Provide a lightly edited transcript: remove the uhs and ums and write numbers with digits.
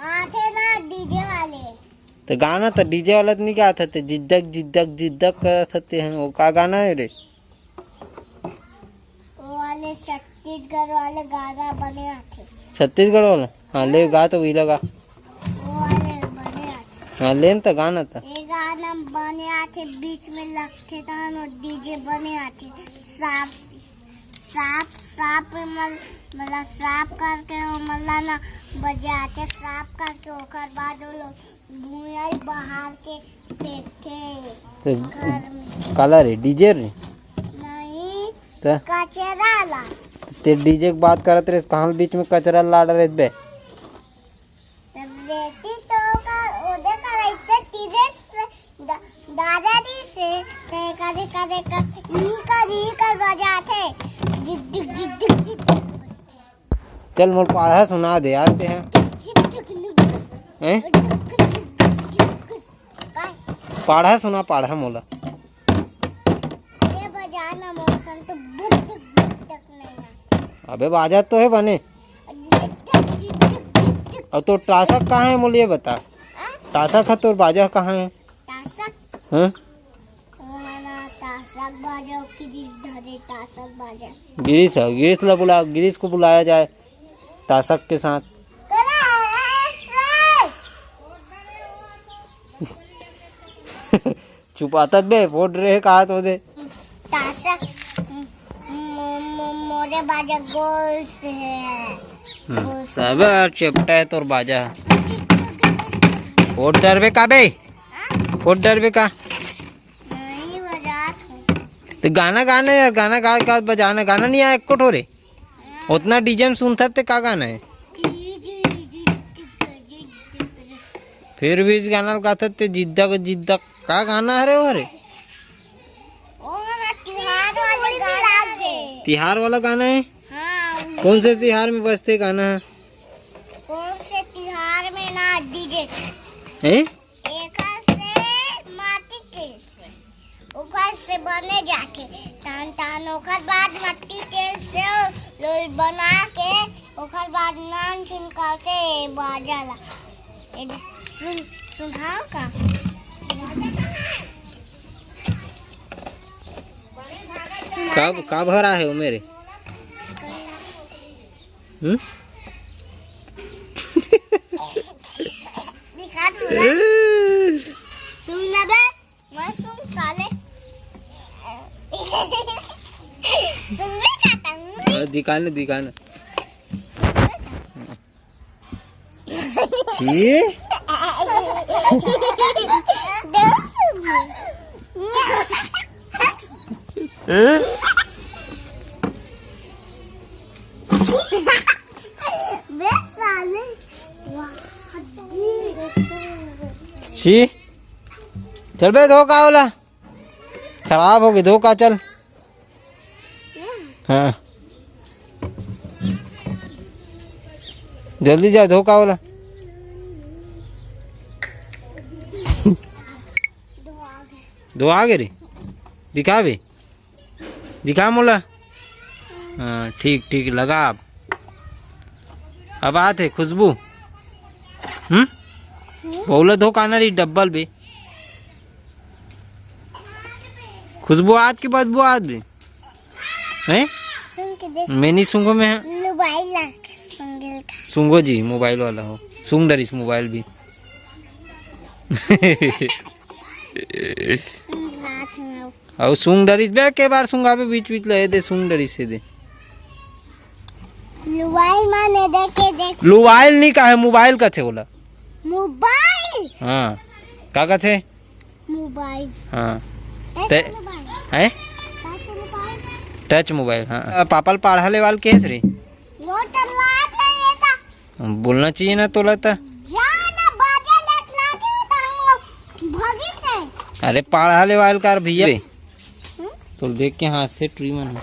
आते ना डीजे वाले तो गाना तो डीजे वाला तो नहीं क्या था, जिद्दक जिद्दक जिद्दक कर सकते हैं, वो का गाना है रे? वो वाले छत्तीसगढ़ वाले गाना बने आते। छत्तीसगढ़ वाला? हाँ ले गा तो वही लगा, वो वाले बने आते। हाँ ले तो गाना था, ये गाना बने आते, बीच में लगते था और डीजे बने आते। सांप सांप सांप मतलब सांप करके मतलब ना बजाते, सांप करके ओकर बाद वो लोग मुँह बाहर के फेंकते घर में। काला रे डीजे रे नहीं तो कचरा ला ते डीजे की बात करत रे, कहाँ बीच में कचरा लाड़ रहे बे? रेती तो का ओदे का ऐसे तीरे से दादाजी से कदे कदे कर बजाते जिद्दक जिद्दक जिद्दक। चल मोर पढ़ा सुना दे यार ते हैं पढ़ा सुना, पढ़ा मोला ये बजाना मौसम तो बुद्दक बुद्दक नहीं आता। अबे बाजा तो है बने। और तो टासक कहाँ है मोल ये बता, टासक है तो बाजा कहाँ है? तासक हाँ तासक बाजा गिरीश धरे तासक बाजा। गिरीश है, गिरीश ला बुला, गिरीश को बुलाया जाए टासक के साथ। छुपाता बे फोड़ रहे कहा तो दे तासक मोरे बाजा गोल से है। सब चिपटा है तोर बाजा। फोड़ डर बे का बे, फोड़ डर बे का नहीं बजा तो गाना गाना यार, गाना गा गा बजाना, गाना नहीं आया एको ठोरे उतना डीजे में सुनता ते का गाना है? फिर भी इस गाना गाता ते जिद्दक जिद्दक का गाना है रे? वो रे तिहार वाला गाना है। हाँ, कौन से तिहार में बजते गाना है? कौन से तिहार में ना डीजे हैं? एक से माटी तेल से ऊपर से बने जाके टान टान ओकर बाद मट्टी तेल से लोई बना के ओकर बाद नान सुन करके बाजाला सुन सुनाओ का कब भरा है वो मेरे? दिखा दूँगा सुन ले बे, मैं सुन साले सुन ले खाता हूँ। दिखाना दिखाना ये शी चल बे, धोखा होला खराब होगी, धोखा चल। हाँ जल्दी जा, धोखा होला। धो आ गए रे, दिखा बे, दिखा मोला। हाँ ठीक ठीक लगा अब आते खुशबू बोले दो काना रही डब्बल भी खुशबू आत की बदबू आत भी हैं सुन के देख मैं नहीं सूंघो में मोबाइल ला सुन सूंघो जी मोबाइल वाला हो सूंघ डरिस मोबाइल भी हाथ में और सूंघ डरिस बे के बार सूंघाबे बीच बीच ले दे सूंघ डरिस से दे मोबाइल माने देख मोबाइल नहीं का है मोबाइल का थे बोला मोबाइल हाँ का थे मोबाइल हाँ ऐसे ते मोबाइल है ऐसे मोबाइल टच मोबाइल हाँ पापल पढ़ा ले वाल केस रे वो तो लात नहीं था बोलना चाहिए ना तोला था जाना बाजा लेट लाके तो हम भागी से अरे पढ़ा ले वाल कार भैया रे तो देख के हाथ से ट्री मन देख